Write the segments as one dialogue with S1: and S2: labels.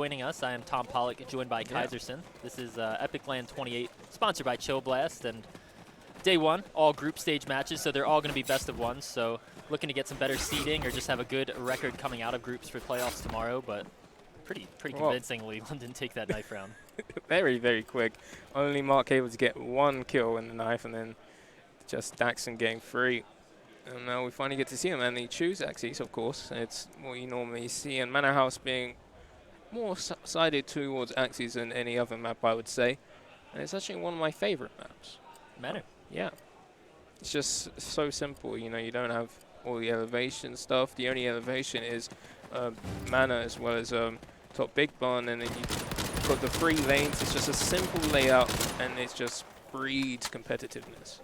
S1: Joining us, I am Tom Pollock, joined by Kaiserson. This is epic.LAN 28, sponsored by Chill Blast, and day one, all group stage matches, so they're all going to be best of ones. So looking to get some better seeding or just have a good record coming out of groups for playoffs tomorrow, but pretty convincingly, London take that knife round.
S2: Very, very quick. Only Mark able to get one kill in the knife, and then just Daxon getting free. And now we finally get to see him, and he choose Axis, of course. It's what you normally see, and Manorhouse being more sided towards Axis than any other map, I would say. And it's actually one of my favorite maps.
S1: Manor.
S2: Yeah. It's just so simple, you know, you don't have all the elevation stuff. The only elevation is mana as well as top big barn, and then you've got the 3 lanes. It's just a simple layout, and it just breeds competitiveness.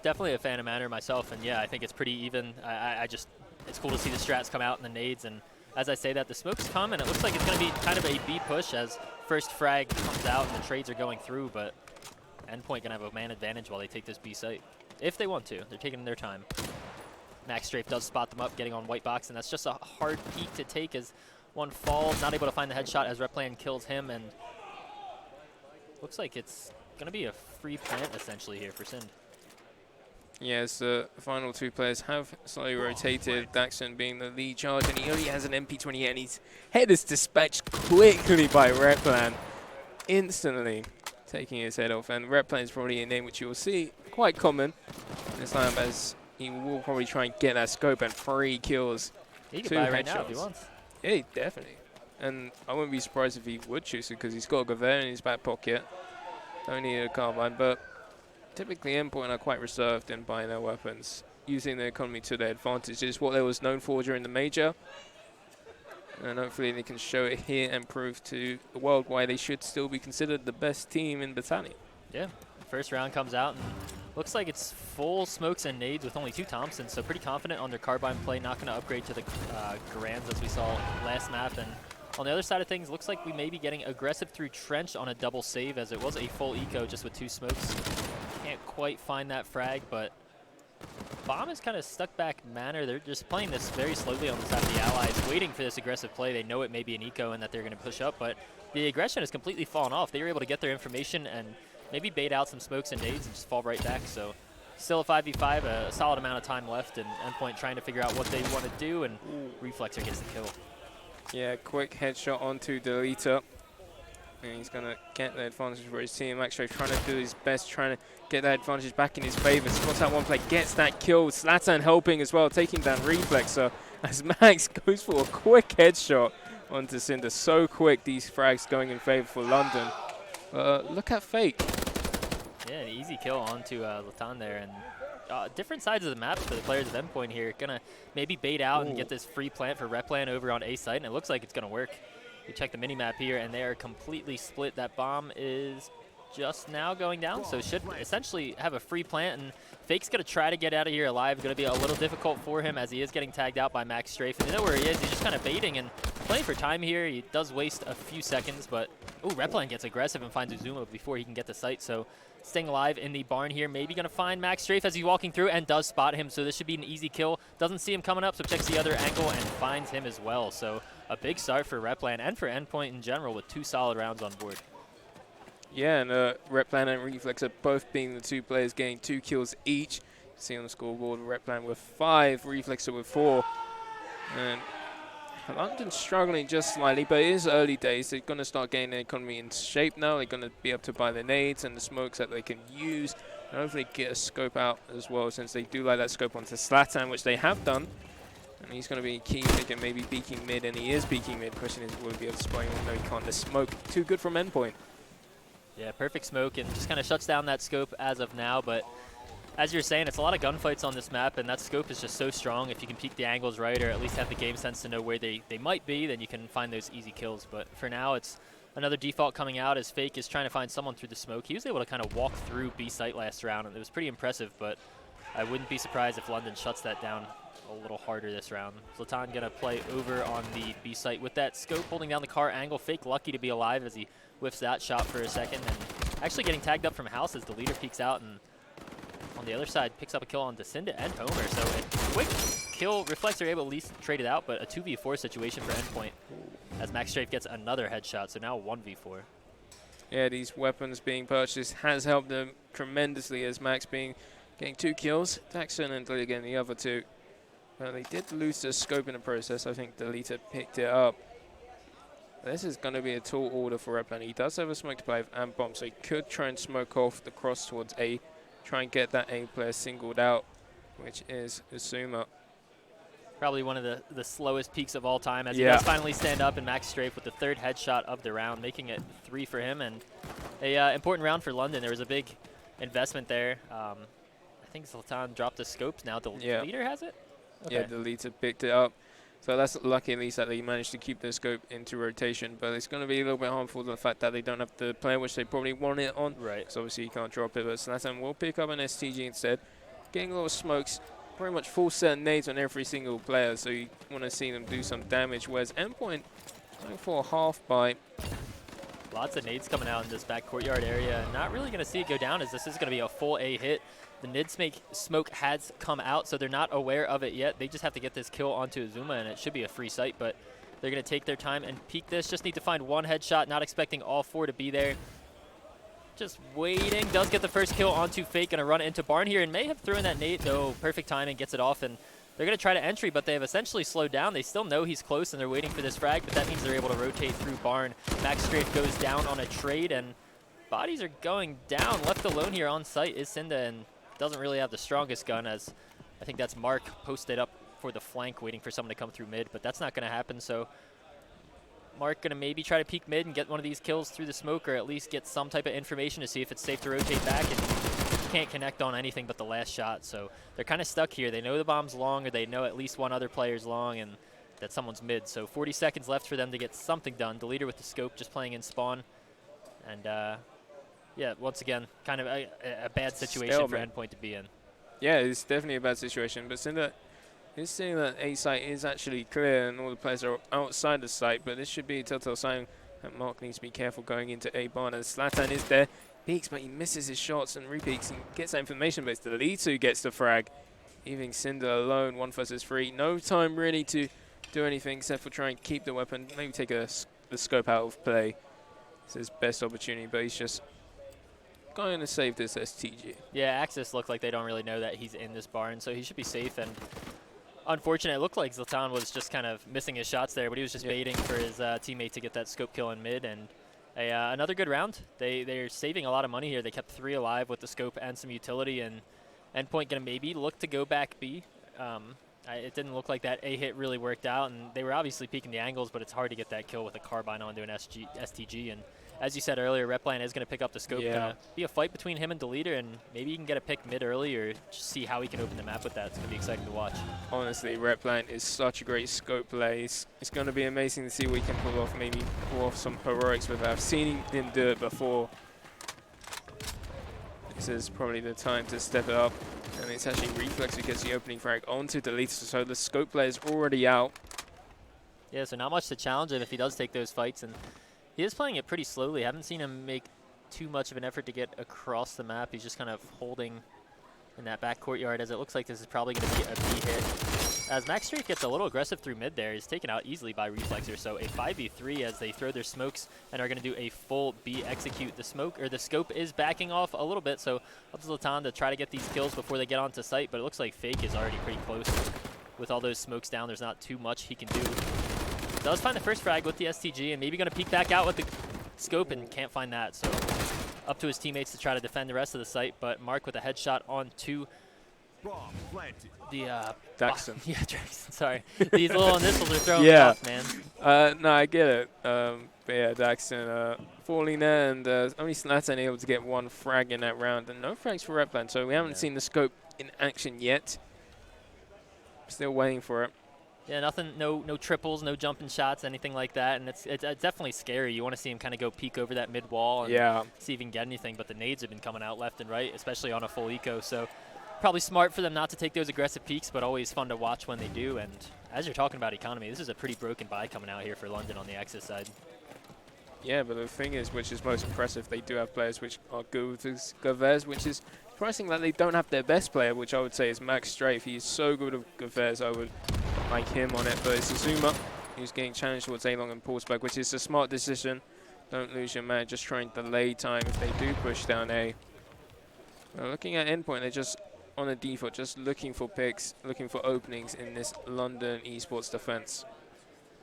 S1: Definitely a fan of Manor myself, and yeah, I think it's pretty even. It's cool to see the strats come out in the nades, and as I say that, the smokes come, and it looks like it's going to be kind of a B push as first frag comes out and the trades are going through, but Endpoint going to have a man advantage while they take this B site. If they want to. They're taking their time. Max Strafe does spot them up, getting on white box, and that's just a hard peek to take as one falls, not able to find the headshot as Replan kills him, and looks like it's going to be a free plant essentially here for Sind.
S2: Yes, the final 2 players have slightly rotated, Daxon being the lead charge, and he only has an MP28, and his head is dispatched quickly by Replan, instantly taking his head off. And Replan is probably a name which you will see quite common this time, as he will probably try and get that scope and 3 kills.
S1: He could buy right now if he wants.
S2: Yeah, definitely. And I wouldn't be surprised if he would choose it, because he's got a Gaver in his back pocket. Don't need a carbine, but typically Endpoint are quite reserved in buying their weapons, using the economy to their advantage. It's what they was known for during the major, and hopefully they can show it here and prove to the world why they should still be considered the best team in Battalion.
S1: Yeah, first round comes out, and looks like it's full smokes and nades with only 2 Thompsons, so pretty confident on their carbine play, not going to upgrade to the Garans as we saw last map. And on the other side of things, looks like we may be getting aggressive through Trench on a double save, as it was a full eco just with 2 smokes. Can't quite find that frag, but Bomb is kind of stuck back Manor. They're just playing this very slowly on the side of the allies, waiting for this aggressive play. They know it may be an eco and that they're going to push up, but the aggression has completely fallen off. They were able to get their information and maybe bait out some smokes and nades and just fall right back. So still a 5v5, a solid amount of time left, and Endpoint trying to figure out what they want to do, and Reflexer gets the kill.
S2: Yeah, quick headshot onto Deleter. And he's going to get the advantage for his team. Max Strafe trying to do his best, trying to get that advantage back in his favor. Spots that one play, gets that kill. Zlatan helping as well, taking down Reflexer as Max goes for a quick headshot onto Cinder. So quick, these frags going in favor for London. Look at Fake.
S1: Yeah, an easy kill onto Latan there. And different sides of the map for the players of Endpoint here. Going to maybe bait out and get this free plant for Replan over on A site, and it looks like it's going to work. We check the mini-map here, and they are completely split. That bomb is just now going down, so should essentially have a free plant, and Fake's going to try to get out of here alive. Going to be a little difficult for him as he is getting tagged out by Max Strafe. And you know where he is. He's just kind of baiting and playing for time here. He does waste a few seconds, but Replan gets aggressive and finds Uzuma before he can get the site. So staying alive in the barn here, maybe going to find Max Strafe as he's walking through, and does spot him, so this should be an easy kill. Doesn't see him coming up, so checks the other angle and finds him as well. So a big start for Replan and for Endpoint in general with 2 solid rounds on board.
S2: Yeah, and Replan and Reflexer both being the 2 players getting 2 kills each. See on the scoreboard, Replan with 5, Reflexer with 4. And London's struggling just slightly, but it is early days. They're going to start getting their economy in shape now. They're going to be able to buy the nades and the smokes that they can use, and hopefully get a scope out as well, since they do like that scope onto Zlatan, which they have done. And he's going to be key, thinking maybe peeking mid, and he is peeking mid. Question is, will he be able to spot him? No, he can't. The smoke, too good from Endpoint.
S1: Yeah, perfect smoke, and just kind of shuts down that scope as of now, but as you're saying, it's a lot of gunfights on this map, and that scope is just so strong. If you can peek the angles right, or at least have the game sense to know where they might be, then you can find those easy kills. But for now, it's another default coming out as Fake is trying to find someone through the smoke. He was able to kind of walk through B site last round, and it was pretty impressive, but I wouldn't be surprised if London shuts that down a little harder this round. Zlatan going to play over on the B site with that scope, holding down the car angle. Fake lucky to be alive as he whiffs that shot for a second, and actually getting tagged up from house as the leader peeks out, and on the other side picks up a kill on Descinda and Homer. So a quick kill. Reflexer able to at least trade it out, but a 2v4 situation for Endpoint. as Max Strafe gets another headshot, so now 1v4.
S2: Yeah, these weapons being purchased has helped them tremendously, as Max getting 2 kills, Daxon and Delita getting the other 2. Well, they did lose the scope in the process. I think Delita picked it up. This is going to be a tall order for Replan. He does have a smoke to play with and bomb, so he could try and smoke off the cross towards A, try and get that A player singled out, which is Azuma.
S1: Probably one of the slowest peaks of all time, as he does finally stand up, and Max Strafe with the 3rd headshot of the round, making it 3 for him, and a important round for London. There was a big investment there. I think Zlatan dropped the scopes now. The leader has it? Okay.
S2: Yeah, the leader picked it up. So that's lucky, at least, that they managed to keep the scope into rotation. But it's going to be a little bit harmful to the fact that they don't have the player which they probably want it on.
S1: Right.
S2: Because obviously you can't drop it. But Zlatan will pick up an STG instead. Getting a lot of smokes. Pretty much full set nades on every single player. So you want to see them do some damage. Whereas Endpoint going for a half bite.
S1: Lots of nades coming out in this back courtyard area. Not really going to see it go down, as this is going to be a full A hit. The nid smoke has come out, so they're not aware of it yet. They just have to get this kill onto Azuma, and it should be a free sight, but they're going to take their time and peek this. Just need to find 1 headshot, not expecting all 4 to be there. Just waiting. Does get the first kill onto Fake. Going to run into Barn here, and may have thrown that nade, though. Perfect timing, gets it off, and they're going to try to entry, but they have essentially slowed down. They still know he's close, and they're waiting for this frag, but that means they're able to rotate through Barn. Max Strafe goes down on a trade, and bodies are going down. Left alone here on site is Cinda, and doesn't really have the strongest gun, as I think that's Mark posted up for the flank waiting for someone to come through mid, but that's not going to happen. So Mark going to maybe try to peek mid and get one of these kills through the smoke, or at least get some type of information to see if it's safe to rotate back, and can't connect on anything but the last shot. So they're kind of stuck here. They know the bomb's long, or they know at least one other player's long, and that someone's mid. So 40 seconds left for them to get something done. The leader with the scope just playing in spawn, and yeah, once again, kind of a bad situation for Endpoint to be in.
S2: Yeah, it's definitely a bad situation. But Cinder is saying that A site is actually clear and all the players are outside the site. But this should be a telltale sign that Mark needs to be careful going into A barn. And Zlatan is there, peeks, but he misses his shots and repeats and gets that information. But it's the lead who gets the frag, leaving Cinder alone, 1 versus 3. No time really to do anything except for try and keep the weapon. Maybe take the scope out of play. It's his best opportunity, but he's just going to save this STG.
S1: Yeah, Axis look like they don't really know that he's in this barn, so he should be safe. And unfortunate, it looked like Zlatan was just kind of missing his shots there, but he was just baiting for his teammate to get that scope kill in mid. And another good round. They're saving a lot of money here. They kept 3 alive with the scope and some utility, and Endpoint going to maybe look to go back B. It didn't look like that A hit really worked out, and they were obviously peeking the angles, but it's hard to get that kill with a carbine onto an STG. And as you said earlier, Replan is going to pick up the scope.
S2: Yeah.
S1: Going to be a fight between him and Deleter, and maybe he can get a pick mid early or just see how he can open the map with that. It's going to be exciting to watch.
S2: Honestly, Replan is such a great scope play. It's going to be amazing to see what he can pull off, maybe pull off some heroics with that. I've seen him do it before. This is probably the time to step it up. And it's actually Reflex who gets the opening frag onto Deleter, so the scope play is already out.
S1: Yeah, so not much to challenge him if he does take those fights. And he is playing it pretty slowly. Haven't seen him make too much of an effort to get across the map. He's just kind of holding in that back courtyard, as it looks like this is probably going to be a B hit. As Max Street gets a little aggressive through mid there, he's taken out easily by Reflexer. So a 5v3 as they throw their smokes and are going to do a full B execute. The scope is backing off a little bit, so up to Zlatan to try to get these kills before they get onto site, but it looks like Fake is already pretty close. With all those smokes down, there's not too much he can do. Does find the first frag with the STG, and maybe going to peek back out with the scope, and can't find that. So up to his teammates to try to defend the rest of the site, but Mark with a headshot on to the
S2: Daxon.
S1: Yeah, Jackson, sorry. These little initials are throwing me off, man.
S2: No, I get it. But yeah, Daxon falling there, and only Zlatan able to get 1 frag in that round, and no frags for Replan, so we haven't seen the scope in action yet. Still waiting for it.
S1: Yeah, nothing, no triples, no jumping shots, anything like that, and it's definitely scary. You want to see him kind of go peek over that mid wall and see if he can get anything, but the nades have been coming out left and right, especially on a full eco, so probably smart for them not to take those aggressive peeks, but always fun to watch when they do. And as you're talking about economy, this is a pretty broken buy coming out here for London on the Axis side.
S2: Yeah, but the thing is, which is most impressive, they do have players which are good with this Gavez, which is surprising that they don't have their best player, which I would say is Max Strafe. He is so good with Gavez, I would like him on it, but it's Azuma who's getting challenged towards A-Long and Paulsberg, which is a smart decision. Don't lose your man, just try and delay time if they do push down A. Looking at Endpoint, they're just on a default, just looking for picks, looking for openings in this London Esports defense.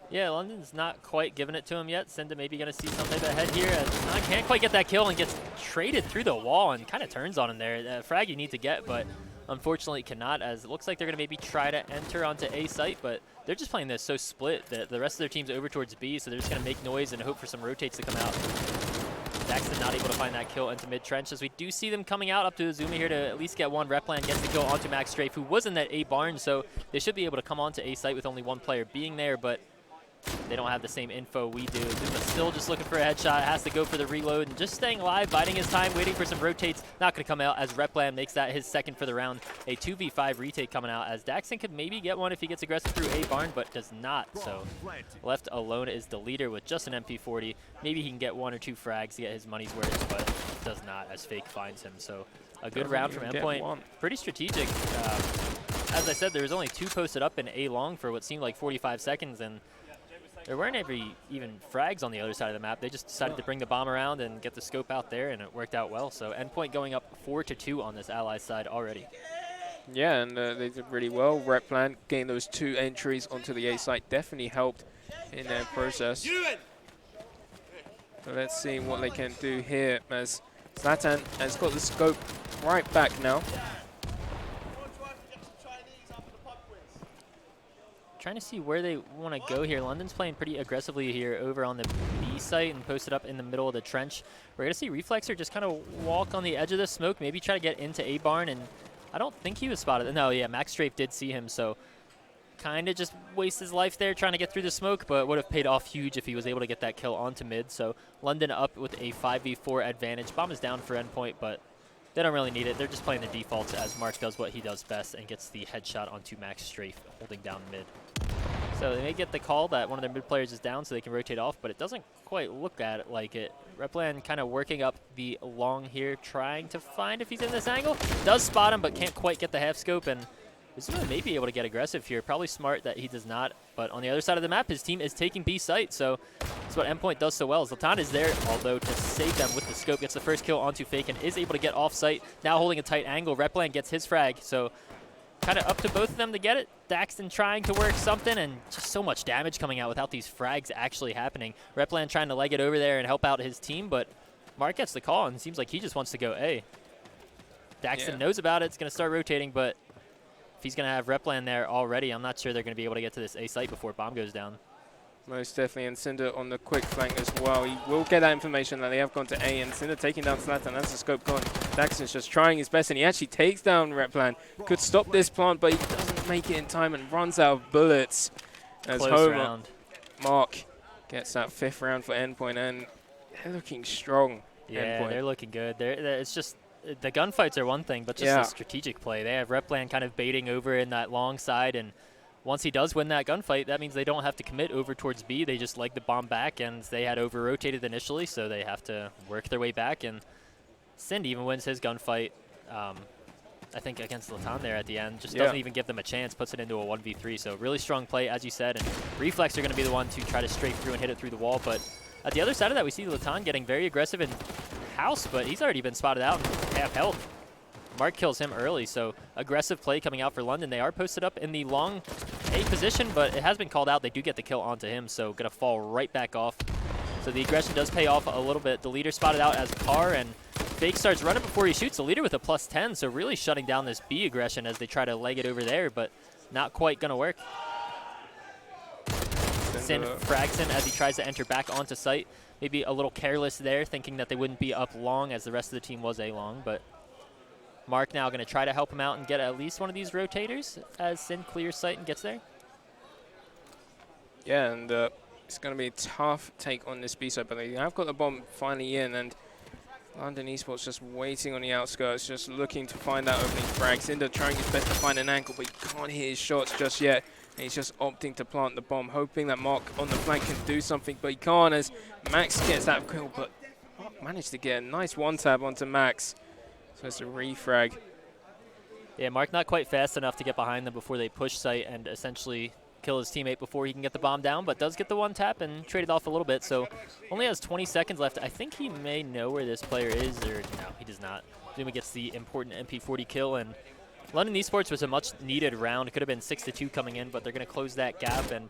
S1: Yeah, London's not quite giving it to him yet. Senda maybe going to see something ahead here. As can't quite get that kill and gets traded through the wall and kind of turns on him there. Frag you need to get, but unfortunately cannot, as it looks like they're going to maybe try to enter onto A site, but they're just playing this so split that the rest of their team's over towards B, so they're just going to make noise and hope for some rotates to come out. Daxton not able to find that kill into mid-trench, as we do see them coming out up to Azuma here to at least get one. Replan gets the kill onto Max Strafe, who was in that A barn, so they should be able to come onto A site with only one player being there, but they don't have the same info we do. Azuma still just looking for a headshot, has to go for the reload, and just staying alive, biding his time, waiting for some rotates. Not going to come out as Replan makes that his second for the round. A 2v5 retake coming out, as Daxton could maybe get one if he gets aggressive through A barn, but does not. So left alone is the leader with just an MP40. Maybe he can get one or two frags to get his money's worth, but does not, as Fake finds him. So a good round from Endpoint. Pretty strategic. As I said, there was only 2 posted up in A long for what seemed like 45 seconds, and there weren't even frags on the other side of the map. They just decided to bring the bomb around and get the scope out there, and it worked out well. So Endpoint going up 4-2 on this ally side already.
S2: Yeah, and they did really well. Replan getting those 2 entries onto the A site definitely helped in their process. So let's see what they can do here, as Zlatan has got the scope right back now.
S1: Trying to see where they want to go here. London's playing pretty aggressively here over on the B site and posted up in the middle of the trench. We're going to see Reflexer just kind of walk on the edge of the smoke, maybe try to get into A barn, and I don't think he was spotted. No, yeah, Max Strafe did see him, so kind of just waste his life there trying to get through the smoke, but would have paid off huge if he was able to get that kill onto mid. So London up with a 5v4 advantage. Bomb is down for Endpoint, but they don't really need it. They're just playing the defaults as Mark does what he does best and gets the headshot onto Max Strafe, holding down mid. So they may get the call that one of their mid players is down so they can rotate off, but it doesn't quite look at it like it. Replan kind of working up the long here, trying to find if he's in this angle. Does spot him, but can't quite get the half scope, and Azuma may be able to get aggressive here. Probably smart that he does not, but on the other side of the map, his team is taking B site, so that's what Endpoint does so well. Zlatan is there, although to save them with the scope, gets the first kill onto Fake and is able to get off site. Now holding a tight angle, Replan gets his frag, so kind of up to both of them to get it. Daxton trying to work something, and just so much damage coming out without these frags actually happening. Replan trying to leg it over there and help out his team, but Mark gets the call, and it seems like he just wants to go A. Daxton knows about it, it's going to start rotating, but if he's going to have Replan there already, I'm not sure they're going to be able to get to this A site before bomb goes down.
S2: Most definitely, and Cinder on the quick flank as well. He will get that information that they have gone to A, and Cinder taking down Zlatan. That's the scope gone. Daxton's just trying his best, and he actually takes down Replan. Could stop this plant, but he doesn't make it in time and runs out of bullets. As Homer, Mark gets that 5th round for Endpoint, and they're looking strong.
S1: Yeah,
S2: Endpoint.
S1: They're looking good. It's just the gunfights are one thing, but just the strategic play. They have Replan kind of baiting over in that long side, and once he does win that gunfight, that means they don't have to commit over towards B. They just leg the bomb back, and they had over-rotated initially, so they have to work their way back. And Sind even wins his gunfight, I think, against Zlatan there at the end. Just doesn't even give them a chance, puts it into a 1v3. So really strong play, as you said, and Reflex are going to be the one to try to strafe through and hit it through the wall. But at the other side of that, we see Zlatan getting very aggressive in house, but he's already been spotted out and half health. Mark kills him early, so aggressive play coming out for London. They are posted up in the long A position, but it has been called out. They do get the kill onto him, so going to fall right back off. So the aggression does pay off a little bit. The leader spotted out as Carr, and Fake starts running before he shoots. The leader with a +10, so really shutting down this B aggression as they try to leg it over there, but not quite going to work. Sin frags him as he tries to enter back onto site. Maybe a little careless there, thinking that they wouldn't be up long as the rest of the team was A long, but Mark now going to try to help him out and get at least one of these rotators as Sin clears sight and gets there.
S2: Yeah, and it's going to be a tough take on this B side, but they have got the bomb finally in, and London Esports just waiting on the outskirts, just looking to find that opening frag. Cinder trying his best to find an angle, but he can't hit his shots just yet. And he's just opting to plant the bomb, hoping that Mark on the flank can do something, but he can't as Max gets that kill, but Mark managed to get a nice one-tab onto Max. So it's a refrag.
S1: Yeah, Mark not quite fast enough to get behind them before they push site and essentially kill his teammate before he can get the bomb down, but does get the one tap and traded off a little bit. So only has 20 seconds left. I think he may know where this player is, or no, he does not. Zuma gets the important MP40 kill, and London Esports was a much needed round. It could have been 6-2 coming in, but they're going to close that gap. And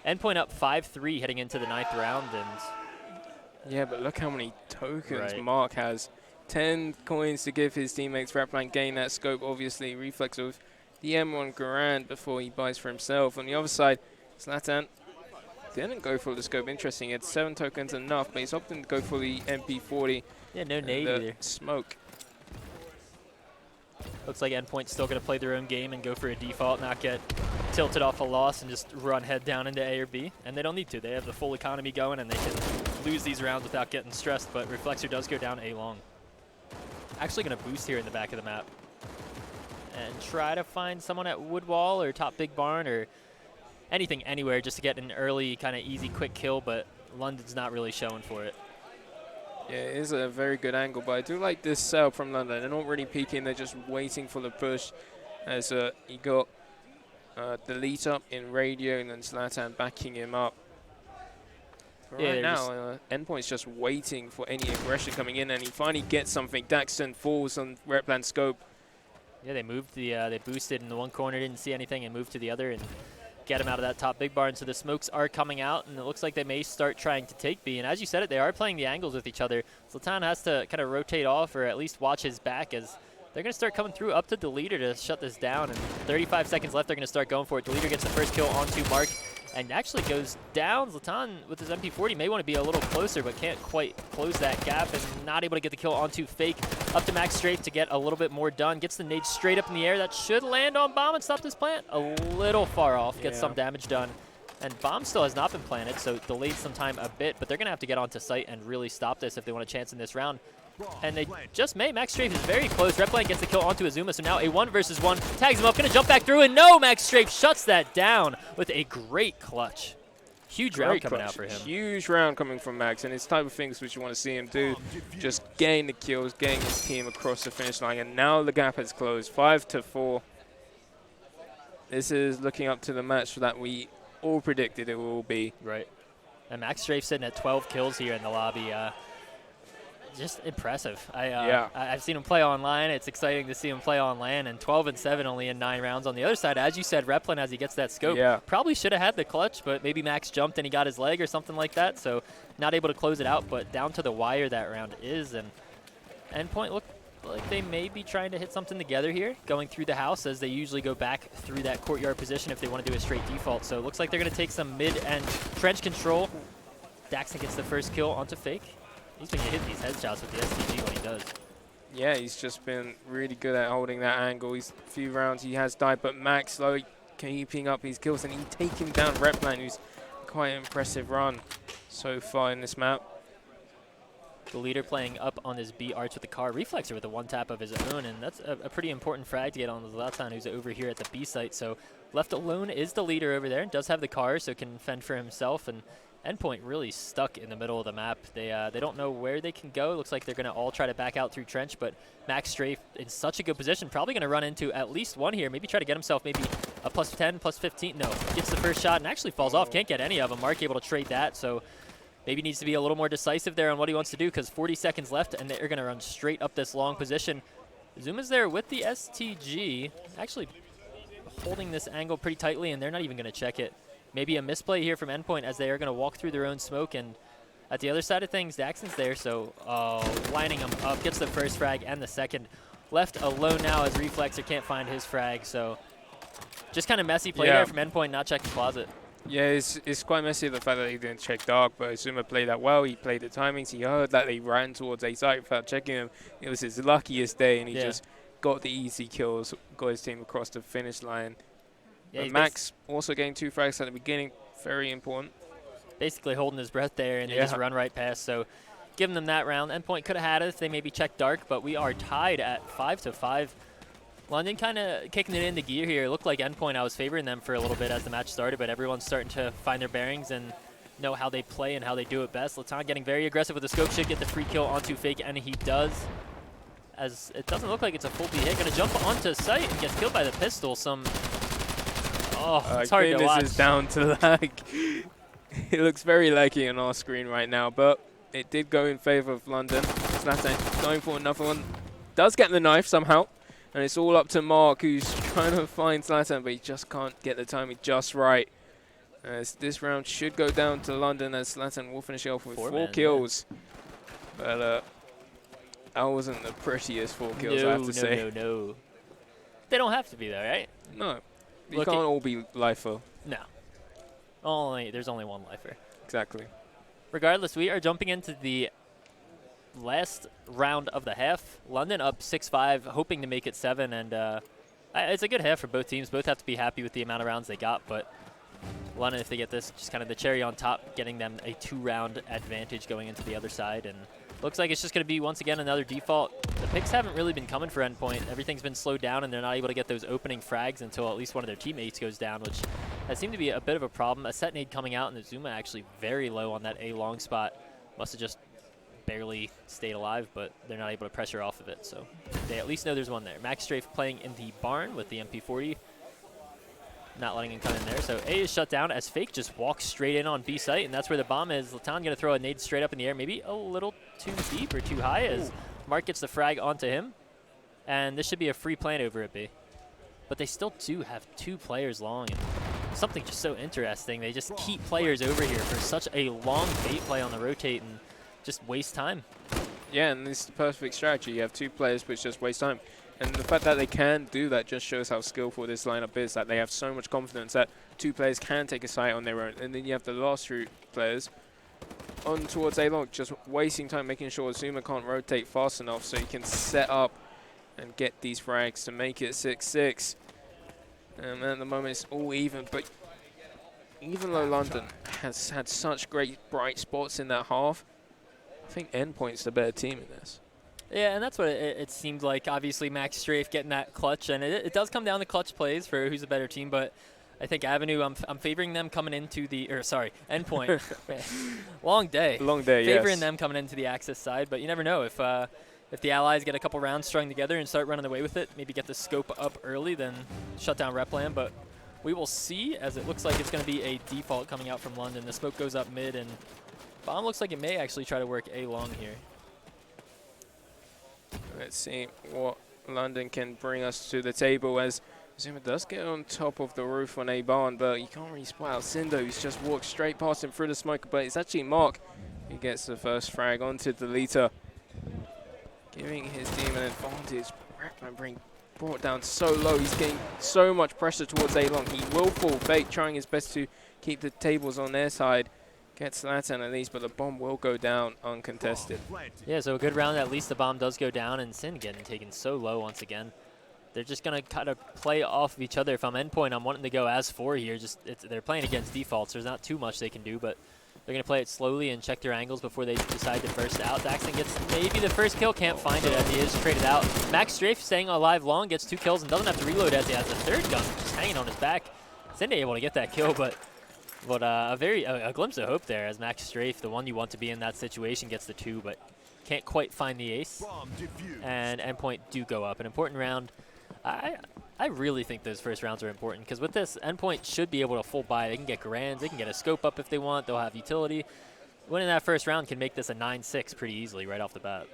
S1: Endpoint up 5-3 heading into the 9th round. And
S2: yeah, but look how many tokens
S1: right.
S2: Mark has. 10 coins to give his teammates. Repline gain that scope, obviously. Reflex with the M1 Grand before he buys for himself. On the other side, Zlatan didn't go for the scope. Interesting. He had 7 tokens enough, but he's opting to go for the MP40.
S1: Yeah, no nade either.
S2: Smoke.
S1: Looks like Endpoint's still going to play their own game and go for a default, not get tilted off a loss and just run head down into A or B. And they don't need to. They have the full economy going, and they can lose these rounds without getting stressed. But Reflexer does go down A long. Actually going to boost here in the back of the map and try to find someone at wood wall or top big barn or anything anywhere just to get an early kind of easy quick kill, but London's not really showing for it.
S2: Yeah, it is a very good angle, but I do like this setup from London. They're not really peeking, they're just waiting for the push as he got Delete up in radio and then Zlatan backing him up. But
S1: yeah,
S2: right now, Endpoint's just waiting for any aggression coming in, and he finally gets something. Daxton falls on Replan scope.
S1: Yeah, they moved they boosted in the one corner, didn't see anything, and moved to the other and get him out of that top big barn. So the smokes are coming out, and it looks like they may start trying to take B. And as you said it, they are playing the angles with each other. Zlatan has to kind of rotate off or at least watch his back as they're going to start coming through up to Deleter to shut this down. And 35 seconds left, they're going to start going for it. Deleter gets the first kill onto Mark and actually goes down. Zlatan with his MP40 may want to be a little closer, but can't quite close that gap and not able to get the kill onto Fake. Up to Max Strafe to get a little bit more done. Gets the nade straight up in the air. That should land on Bomb and stop this plant. A little far off. Gets some damage done. And Bomb still has not been planted, so delayed some time a bit, but they're going to have to get onto site and really stop this if they want a chance in this round. And they just may. Max Strafe is very close. Repline gets the kill onto Azuma, so now a 1-versus-1. Tags him up, going to jump back through, and no! Max Strafe shuts that down with a great clutch. Huge round coming out for him. Huge
S2: round coming from Max, and it's type of things which you want to see him do. Just gain the kills, getting his team across the finish line, and now the gap has closed, 5-4. This is looking up to the match that we all predicted it will be.
S1: Right. And Max Strafe sitting at 12 kills here in the lobby. Just impressive. I've seen him play online. It's exciting to see him play on LAN, and 12-7 only in 9 rounds. On the other side, as you said, Repline, as he gets that scope, probably should have had the clutch, but maybe Max jumped and he got his leg or something like that, so not able to close it out, but down to the wire that round is. And Endpoint looked like they may be trying to hit something together here, going through the house as they usually go back through that courtyard position if they want to do a straight default. So it looks like they're going to take some mid and trench control. Daxton gets the first kill onto Fake. He's been hitting these headshots with the STG when he does.
S2: Yeah, he's just been really good at holding that angle. He's a few rounds he has died, but Max slowly keeping up his kills, and he taking down Repline, who's quite an impressive run so far in this map.
S1: The leader playing up on his B arch with the car. Reflexer with a one tap of his own, and that's a pretty important frag to get on Zlatan, who's over here at the B site. So left alone is the leader over there, and does have the car, so can fend for himself. And Endpoint really stuck in the middle of the map. They don't know where they can go. It looks like they're going to all try to back out through trench, but Max Strafe in such a good position, probably going to run into at least one here, maybe try to get himself maybe a +10, +15. No, gets the first shot and actually falls off. Can't get any of them. Mark able to trade that, so maybe needs to be a little more decisive there on what he wants to do, because 40 seconds left, and they're going to run straight up this long position. Zuma's there with the STG, actually holding this angle pretty tightly, and they're not even going to check it. Maybe a misplay here from Endpoint as they are going to walk through their own smoke. And at the other side of things, Daxton's there, so lining him up, gets the first frag and the second. Left alone now as Reflexer can't find his frag, so just kind of messy play there from Endpoint, not checking closet.
S2: Yeah, it's quite messy, the fact that he didn't check dark, but Zuma played that well. He played the timings. He heard that they ran towards A site without checking him. It was his luckiest day, and he just got the easy kills, got his team across the finish line. Yeah, Max also getting 2 frags at the beginning, very important.
S1: Basically holding his breath there, and they just run right past. So giving them that round. Endpoint could have had it if they maybe checked dark, but we are tied at 5-5. London kind of kicking it into gear here. It looked like Endpoint, I was favoring them for a little bit as the match started, but everyone's starting to find their bearings and know how they play and how they do it best. Latan getting very aggressive with the scope, should get the free kill onto Fake, and he does. As it doesn't look like it's a full B hit. Going to jump onto site and gets killed by the pistol. Some Oh,
S2: I
S1: it's hard
S2: think
S1: to
S2: this
S1: watch.
S2: is down to lag. It looks very laggy on our screen right now, but it did go in favor of London. Zlatan going for another one. Does get the knife somehow. And it's all up to Mark, who's trying to find Zlatan, but he just can't get the timing just right. As this round should go down to London, as Zlatan will finish it off with four kills. Yeah. But that wasn't the prettiest 4 kills, I have to say.
S1: No. They don't have to be there, right?
S2: No. You can't all be lifer.
S1: No. There's only one lifer.
S2: Exactly.
S1: Regardless, we are jumping into the last round of the half. London up 6-5, hoping to make it 7, and it's a good half for both teams. Both have to be happy with the amount of rounds they got, but London, if they get this, just kind of the cherry on top, getting them a 2-round advantage going into the other side, and looks like it's just going to be, once again, another default. The picks haven't really been coming for Endpoint. Everything's been slowed down, and they're not able to get those opening frags until at least one of their teammates goes down, which has seemed to be a bit of a problem. A set nade coming out, and the Zuma actually very low on that A long spot. Must have just barely stayed alive, but they're not able to pressure off of it, so they at least know there's one there. Max Strafe playing in the barn with the MP40. Not letting him come in there. So A is shut down as Fake just walks straight in on B site, and that's where the bomb is. Latan going to throw a nade straight up in the air, maybe a little too deep or too high as Mark gets the frag onto him. And this should be a free plant over at B. But they still do have 2 players long. And something just so interesting. They just keep players over here for such a long bait play on the rotate and just waste time. Yeah,
S2: and this is the perfect strategy. You have 2 players, which just waste time. And the fact that they can do that just shows how skillful this lineup is, that they have so much confidence that 2 players can take a site on their own. And then you have the last 2 players on towards A-Long, just wasting time, making sure Zuma can't rotate fast enough so you can set up and get these frags to make it 6-6. And at the moment it's all even, but even though London has had such great bright spots in that half, I think Endpoint's the better team in this.
S1: Yeah, and that's what it seemed like. Obviously, Max Strafe getting that clutch, and it does come down to clutch plays for who's a better team, but I think Avenue, I'm favoring them coming into the, Endpoint. Long day.
S2: Long day,
S1: Favoring them coming into the Axis side, but you never know. If the Allies get a couple rounds strung together and start running away with it, maybe get the scope up early, then shut down Replan, but we will see, as it looks like it's going to be a default coming out from London. The smoke goes up mid, and bomb looks like it may actually try to work A long here.
S2: Let's see what London can bring us to the table, as Zuma does get on top of the roof on A barn, but you can't really spot out Cindo, who's just walked straight past him through the smoke, but it's actually Mark who gets the first frag onto the leader, giving his team an advantage. Replan being brought down so low, he's getting so much pressure towards A-Long. He will fall Fake, trying his best to keep the tables on their side. Gets Zlatan at least, but the bomb will go down uncontested.
S1: Yeah, so a good round. At least the bomb does go down, and Sin getting taken so low once again. They're just going to kind of play off of each other. If I'm Endpoint, I'm wanting to go as 4 here. They're playing against defaults. There's not too much they can do, but they're going to play it slowly and check their angles before they decide to burst out. Daxton gets maybe the first kill, can't find it as he is traded out. Max Strafe staying alive long, gets 2 kills and doesn't have to reload as he has the 3rd gun, just hanging on his back. Sin able to get that kill, but a glimpse of hope there as Max Strafe, the one you want to be in that situation, gets the 2, but can't quite find the ace. And Endpoint do go up. An important round. I really think those first rounds are important, because with this, Endpoint should be able to full buy. They can get Grands, they can get a scope up if they want, they'll have utility. Winning that first round can make this a 9-6 pretty easily right off the bat.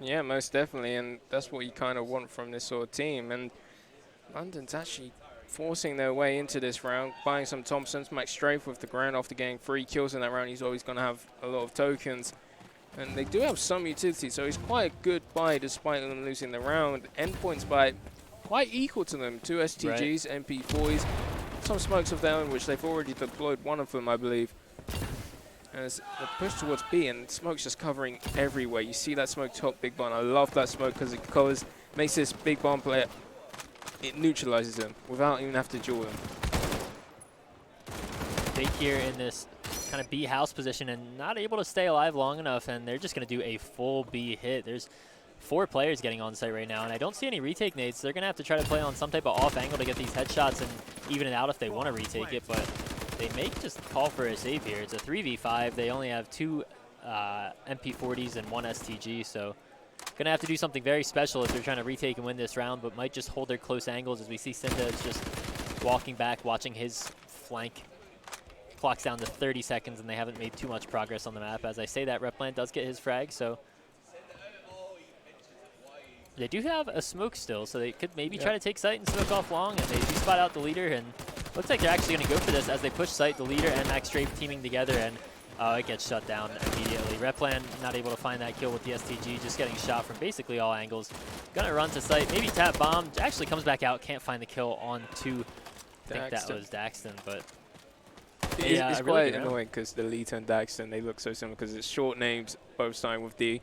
S2: Yeah, most definitely, and that's what you kind of want from this sort of team. And London's actually forcing their way into this round, buying some Thompsons. Max Strafe with the Grand after getting 3 kills in that round. He's always going to have a lot of tokens. And they do have some utility, so it's quite a good buy despite them losing the round. Endpoint's buy quite equal to them. 2 STGs, right. MP4s, some smokes of their own, which they've already deployed one of them, I believe. As the push towards B, and smoke's just covering everywhere. You see that smoke top Big Bomb. I love that smoke because it covers, makes this Big Bomb player, it neutralizes them without even having to duel them.
S1: Fake here in this kind of B house position and not able to stay alive long enough, and they're just going to do a full B hit. There's 4 players getting on site right now, and I don't see any retake nades. So they're going to have to try to play on some type of off angle to get these headshots and even it out if they want to retake it, but they may just call for a save here. It's a 3v5. They only have 2 MP40s and 1 STG, so going to have to do something very special if they're trying to retake and win this round, but might just hold their close angles as we see Cinda is just walking back, watching his flank. Clock's down to 30 seconds, and they haven't made too much progress on the map. As I say that, Replan does get his frag, so they do have a smoke still, so they could maybe try to take site and smoke off long and maybe spot out the leader. And looks like they're actually going to go for this as they push site, the leader and Max Strafe teaming together, and it gets shut down immediately. Replan not able to find that kill with the STG, just getting shot from basically all angles. Gonna run to site, maybe tap bomb, actually comes back out, can't find the kill on to, I think that was Daxton, but
S2: it's quite annoying because the Lita and Daxton, they look so similar because it's short names, both starting with D.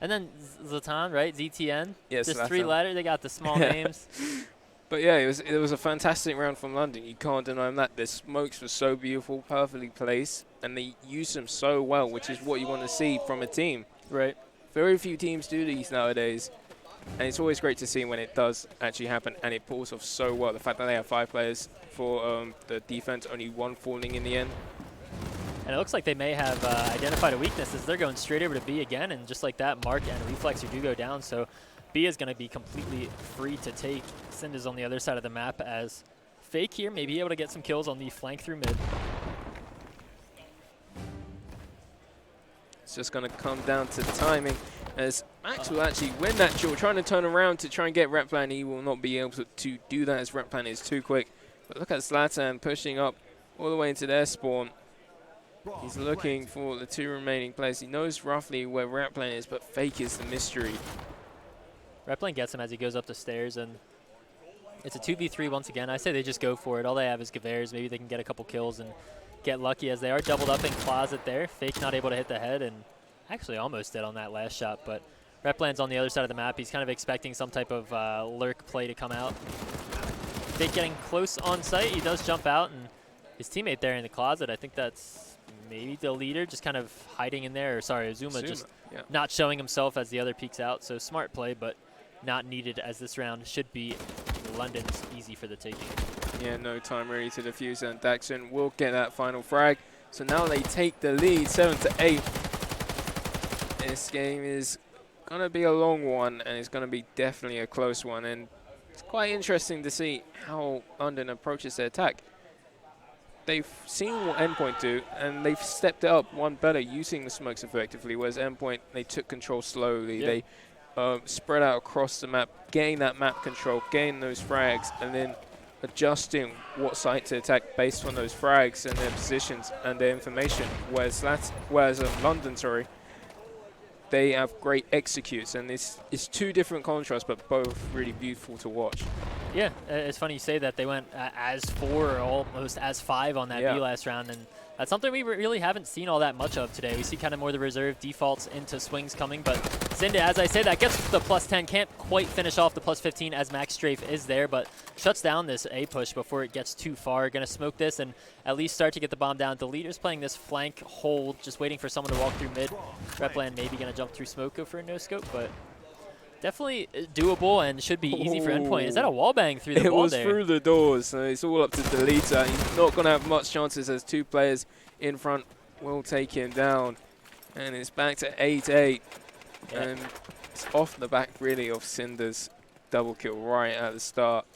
S1: And then Zlatan, right? ZTN.
S2: Yes,
S1: just 3 letters. They got the small names.
S2: But yeah, it was a fantastic round from London. You can't deny that. Their smokes were so beautiful, perfectly placed, and they used them so well, which is what you want to see from a team.
S1: Right.
S2: Very few teams do these nowadays, and it's always great to see when it does actually happen, and it pulls off so well. The fact that they have 5 players for the defense, only 1 falling in the end.
S1: And it looks like they may have identified a weakness as they're going straight over to B again, and just like that, Mark and Reflexer do go down, so B is going to be completely free to take. Cinda's on the other side of the map as Fake here may be able to get some kills on the flank through mid.
S2: It's just going to come down to timing as Max will actually win that duel, trying to turn around to try and get Replan. He will not be able to do that as Replan is too quick. But look at Zlatan pushing up all the way into their spawn. He's looking for the 2 remaining players. He knows roughly where Replan is, but Fake is the mystery.
S1: Replan gets him as he goes up the stairs, and it's a 2v3 once again. I say they just go for it. All they have is Gavairs. Maybe they can get a couple kills and get lucky as they are doubled up in closet there. Fake not able to hit the head, and actually almost did on that last shot, but Replan's on the other side of the map. He's kind of expecting some type of lurk play to come out. Fake getting close on site. He does jump out, and his teammate there in the closet, I think that's maybe the leader, just kind of hiding in there. Or sorry, Azuma just not showing himself as the other peeks out. So smart play, but not needed as this round should be London's easy for the taking.
S2: Yeah, no time really to defuse, and Daxton will get that final frag. So now they take the lead, 7-8. This game is going to be a long one, and it's going to be definitely a close one. And it's quite interesting to see how London approaches their attack. They've seen what Endpoint do, and they've stepped it up one better using the smokes effectively, whereas Endpoint, they took control slowly. They spread out across the map, getting that map control, getting those frags, and then adjusting what site to attack based on those frags and their positions and their information. Whereas London, they have great executes, and it's 2 different contrasts, but both really beautiful to watch.
S1: Yeah, it's funny you say that. They went as 4 or almost as 5 on that B last round, and that's something we really haven't seen all that much of today. We see kind of more the reserve defaults into swings coming, but Zinda, as I say, that gets the +10, can't quite finish off the +15 as Max Strafe is there, but shuts down this A push before it gets too far. Gonna smoke this and at least start to get the bomb down. The leader's playing this flank hold, just waiting for someone to walk through mid. Replan maybe gonna jump through smoke, go for a no scope, but definitely doable and should be easy for Endpoint. Is that a wall bang through the wall there?
S2: It was through the doors, so it's all up to Delita. He's not going to have much chances as 2 players in front will take him down. And it's back to 8-8. And it's off the back, really, of Cinder's double kill right at the start.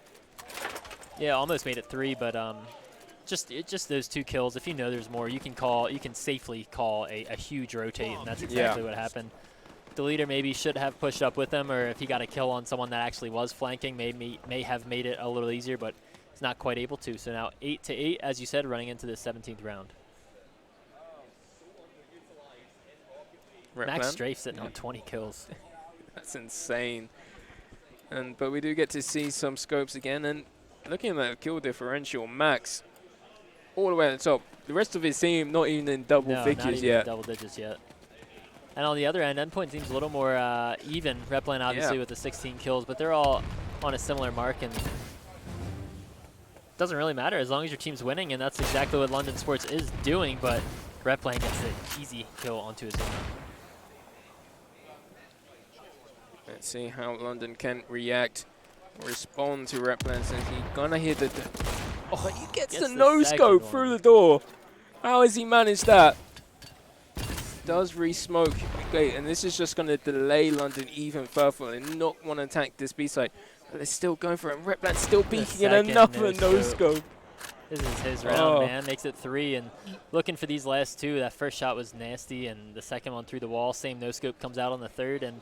S1: Yeah, almost made it 3, but just those 2 kills. If you know there's more, you can safely call a huge rotate, and that's exactly what happened. The leader maybe should have pushed up with him, or if he got a kill on someone that actually was flanking, may have made it a little easier, but he's not quite able to. So now 8-8, as you said, running into the 17th round. Max Strafe sitting on 20 kills.
S2: That's insane. But we do get to see some scopes again, and looking at the kill differential, Max all the way at the top. The rest of his team not even in double figures
S1: not even
S2: yet.
S1: In double digits yet. And on the other end, Endpoint seems a little more even. Replan obviously with the 16 kills, but they're all on a similar mark, and it doesn't really matter as long as your team's winning, and that's exactly what London Sports is doing, but Replan gets an easy kill onto his own.
S2: Let's see how London can react, respond to Replan, since he's gonna hit the... Oh, he gets the no-scope through the door. How has he managed that? Does re-smoke, great, and this is just going to delay London even further and not want to attack this B site. They're still going for it. Replan's still peeking in
S1: second
S2: another
S1: no-scope.
S2: no-scope.
S1: This is his round, man. Makes it 3, and looking for these last 2. That first shot was nasty, and the second one through the wall. Same no-scope comes out on the third, and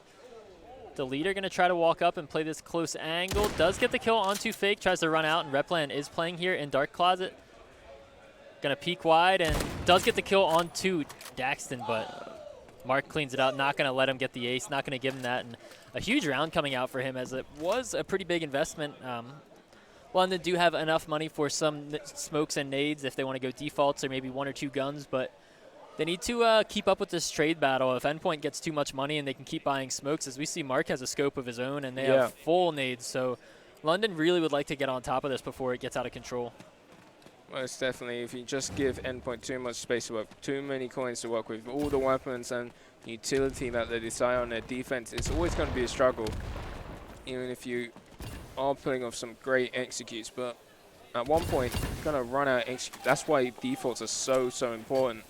S1: the leader going to try to walk up and play this close angle. Does get the kill onto Fake, tries to run out, and Replan is playing here in Dark Closet. Going to peek wide, and does get the kill onto Daxton, but Mark cleans it out. Not going to let him get the ace, not going to give him that, and a huge round coming out for him, as it was a pretty big investment. London do have enough money for some smokes and nades if they want to go defaults or maybe 1 or 2 guns, but they need to keep up with this trade battle. If Endpoint gets too much money and they can keep buying smokes, as we see Mark has a scope of his own and they have full nades, so London really would like to get on top of this before it gets out of control.
S2: Well, it's definitely, if you just give Endpoint too much space to work, too many coins to work with, all the weapons and utility that they decide on their defense, it's always going to be a struggle, even if you are pulling off some great executes, but at one point, you're going to run out of execute. That's why defaults are so important.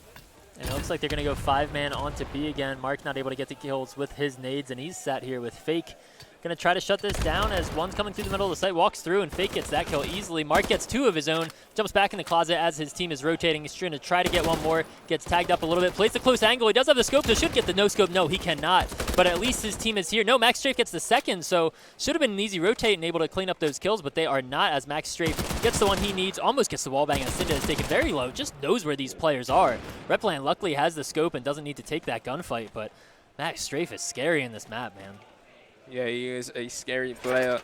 S1: And it looks like they're going to go 5-man onto B again. Mark not able to get the kills with his nades, and he's sat here with Fake. Going to try to shut this down as one's coming through the middle of the site, walks through, and Fake gets that kill easily. Mark gets 2 of his own, jumps back in the closet as his team is rotating. He's trying to try to get one more, gets tagged up a little bit, plays the close angle. He does have the scope, so should get the no-scope. No, he cannot, but at least his team is here. No, Max Strafe gets the second, so should have been an easy rotate and able to clean up those kills, but they are not, as Max Strafe gets the one he needs, almost gets the wall bang, and Cinda is taken very low, just knows where these players are. Replan luckily has the scope and doesn't need to take that gunfight, but Max Strafe is scary in this map, man.
S2: Yeah, he is a scary player,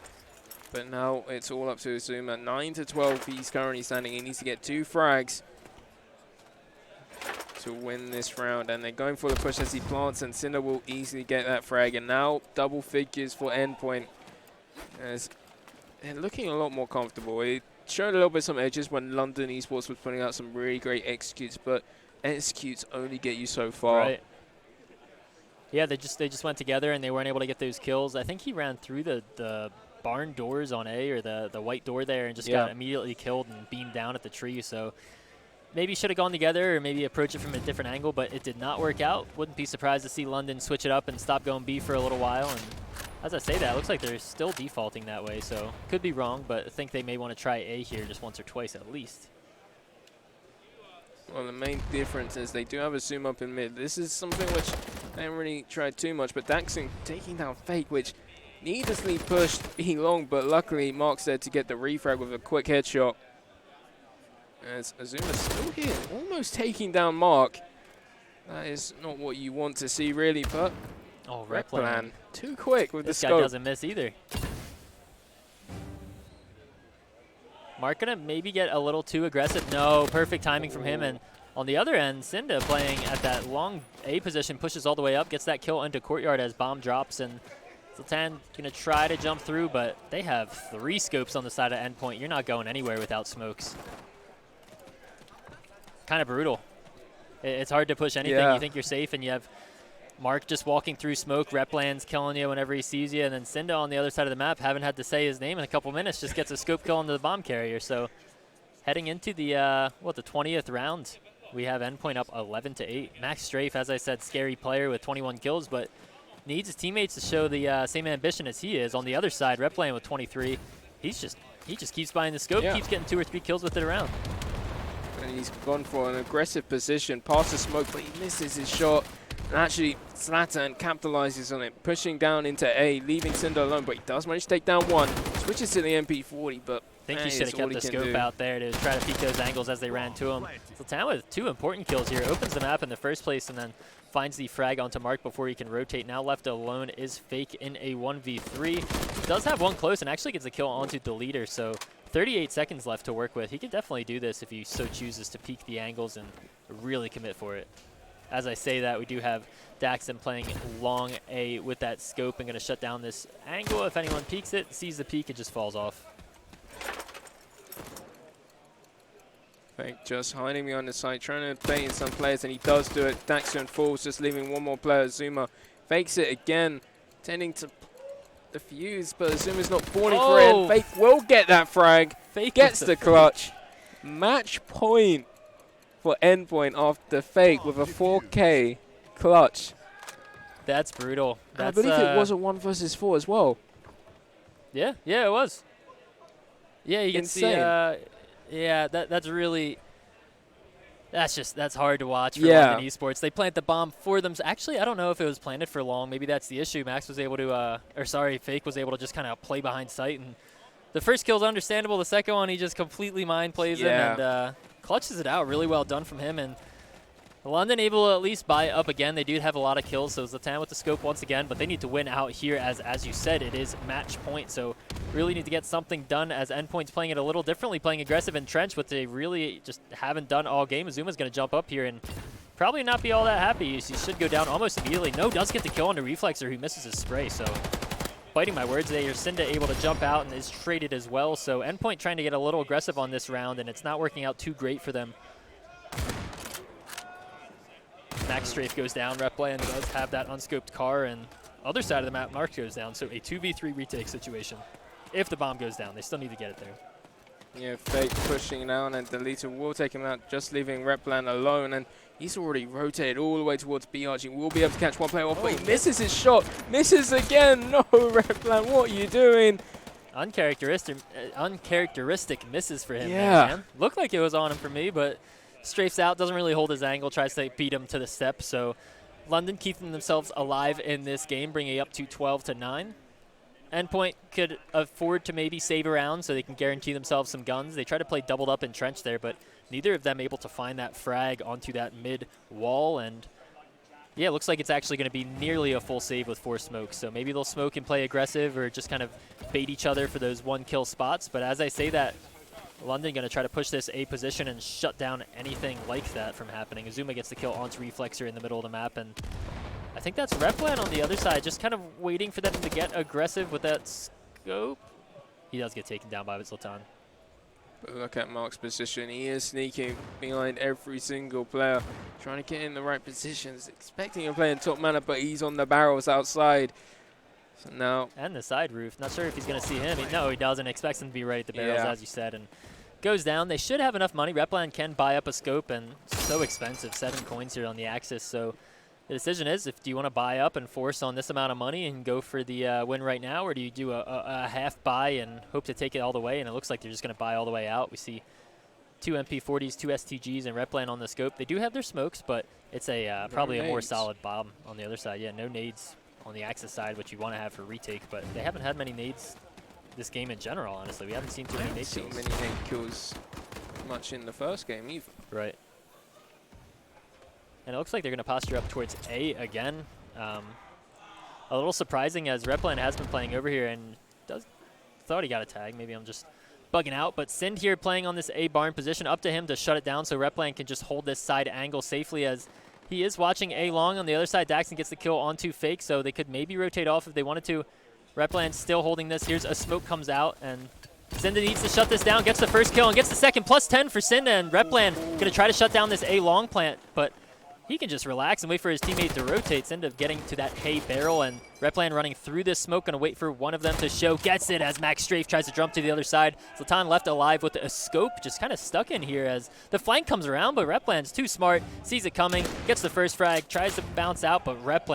S2: but now it's all up to Azuma. 9-12, he's currently standing. He needs to get 2 frags to win this round, and they're going for the push as he plants, and Cinder will easily get that frag, and now double figures for Endpoint, as they're looking a lot more comfortable. It showed a little bit some edges when London Esports was putting out some really great executes, but executes only get you so far.
S1: Right. Yeah, they just went together and they weren't able to get those kills. I think he ran through the barn doors on A, or the white door there, and just got immediately killed and beamed down at the tree. So maybe should have gone together or maybe approach it from a different angle, but it did not work out. Wouldn't be surprised to see London switch it up and stop going B for a little while. And as I say that, it looks like they're still defaulting that way. So could be wrong, but I think they may want to try A here just once or twice at least.
S2: Well, the main difference is they do have a zoom up in mid. This is something which they haven't really tried too much, but Daxton taking down Fake, which needlessly pushed B long, but luckily Mark's there to get the refrag with a quick headshot. As Azuma's still here, almost taking down Mark. That is not what you want to see, really, but Replan too quick with the scope.
S1: This guy doesn't miss either. Mark gonna maybe get a little too aggressive. No, perfect timing from him. And on the other end, Cinda playing at that long A position, pushes all the way up, gets that kill into Courtyard as bomb drops. And Zlatan gonna try to jump through, but they have 3 scopes on the side of Endpoint. You're not going anywhere without smokes. Kind of brutal. It's hard to push anything. You think you're safe, and you have Mark just walking through smoke. Replan's killing you whenever he sees you, and then Cinda on the other side of the map, haven't had to say his name in a couple minutes, just gets a scope kill into the bomb carrier. So heading into the the 20th round, we have Endpoint up 11-8. Max Strafe, as I said, scary player with 21 kills, but needs his teammates to show the same ambition as he is. On the other side, Replan with 23. He just keeps buying the scope, keeps getting 2 or 3 kills with it around.
S2: And he's gone for an aggressive position, past the smoke, but he misses his shot. And actually, Zlatan capitalizes on it, pushing down into A, leaving Cinder alone, but he does manage to take down one. Switches to the MP40, but
S1: I think he should have kept the scope out there to try to peek those angles as they ran to him. Zlatan with 2 important kills here, opens the map in the first place and then finds the frag onto Mark before he can rotate. Now left alone is Fake in a 1v3. Does have one close and actually gets a kill onto the leader, so 38 seconds left to work with. He could definitely do this if he so chooses to peek the angles and really commit for it. As I say that, we do have Daxton playing long A with that scope and going to shut down this angle. If anyone peeks it, sees the peek, it just falls off.
S2: Fake just hiding behind the side, trying to bait in some players, and he does do it. Daxton falls, just leaving one more player. Zuma fakes it again, tending to defuse, but Zuma's not falling for it. And Fake will get that frag.
S1: Fake
S2: gets the clutch. Match point for Endpoint after Fake with a 4K clutch.
S1: That's brutal.
S2: I believe it was a 1 versus 4 as well.
S1: Yeah, it was. Yeah, you can
S2: Insane.
S1: see. Yeah, that's hard to watch for
S2: Yeah.
S1: London Esports. They plant the bomb for them. Actually, I don't know if it was planted for long. Maybe that's the issue. Max was able to, Fake was able to just kind of play behind sight. And the first kill's understandable. The second one, he just completely mind plays him and clutches it out. Really well done from him. And London able to at least buy up again. They do have a lot of kills, so Zlatan with the scope once again, but they need to win out here as you said, it is match point. So really need to get something done as Endpoint's playing it a little differently, playing aggressive and trench, what they really just haven't done all game. Azuma's going to jump up here and probably not be all that happy. He should go down almost immediately. No, does get the kill on the Reflexer, who misses his spray. So biting my words there, Cinda able to jump out and is traded as well. So Endpoint trying to get a little aggressive on this round, and it's not working out too great for them. Max Strafe goes down. Replan does have that unscoped car, and other side of the map, Mark goes down. So a 2v3 retake situation. If the bomb goes down, they still need to get it there.
S2: Yeah, Fake pushing down, and Deleter will take him out, just leaving Replan alone. And he's already rotated all the way towards B Archie. Will be able to catch one player off, but he misses his shot. Misses again. No, Replan, what are you doing?
S1: Uncharacteristic misses for him.
S2: Yeah.
S1: Man. Looked like it was on him for me, but strafes out, doesn't really hold his angle, tries to beat him to the step. So London keeping themselves alive in this game, bringing it up to 12-9. Endpoint could afford to maybe save a round so they can guarantee themselves some guns. They try to play doubled up and trench there, but neither of them able to find that frag onto that mid wall. And yeah, it looks like it's actually going to be nearly a full save with 4 smokes. So maybe they'll smoke and play aggressive or just kind of bait each other for those 1-kill spots. But as I say that, London going to try to push this A position and shut down anything like that from happening. Azuma gets the kill onto Reflexer in the middle of the map, and I think that's Replan on the other side, just kind of waiting for them to get aggressive with that scope. He does get taken down by Zlatan.
S2: But look at Mark's position. He is sneaking behind every single player, trying to get in the right positions, expecting to play in top mana, but he's on the barrels outside. So now,
S1: and the side roof. Not sure if he's going to see him. No, he doesn't. Expects him to be right at the barrels, as you said, and goes down. They should have enough money. Replan can buy up a scope, and it's so expensive, 7 coins here on the Axis. So the decision is, do you want to buy up and force on this amount of money and go for the win right now, or do you do a half buy and hope to take it all the way? And it looks like they're just going to buy all the way out. We see 2 MP40s, 2 STGs, and Replan on the scope. They do have their smokes, but it's a probably a more solid bomb on the other side. Yeah, no nades on the Axis side, which you want to have for retake, but they haven't had many nades this game in general, honestly. We haven't seen too many nade kills.
S2: Many nade kills much in the first game either.
S1: Right. And it looks like they're going to posture up towards A again. A little surprising, as Replan has been playing over here and thought he got a tag. Maybe I'm just bugging out, but Sind here playing on this A barn position, up to him to shut it down so Replan can just hold this side angle safely, as he is watching A long. On the other side, Daxon gets the kill onto Fake, so they could maybe rotate off if they wanted to. Replan still holding this. Here's a smoke comes out, and Sinda needs to shut this down, gets the first kill, and gets the second. +10 for Sinda, and Replan going to try to shut down this A long plant, but he can just relax and wait for his teammate to rotate. Sinda getting to that hay barrel, and Replan running through this smoke, going to wait for one of them to show. Gets it as Max Strafe tries to jump to the other side. Zlatan left alive with a scope, just kind of stuck in here as the flank comes around, but Replan's too smart, sees it coming, gets the first frag, tries to bounce out, but Replan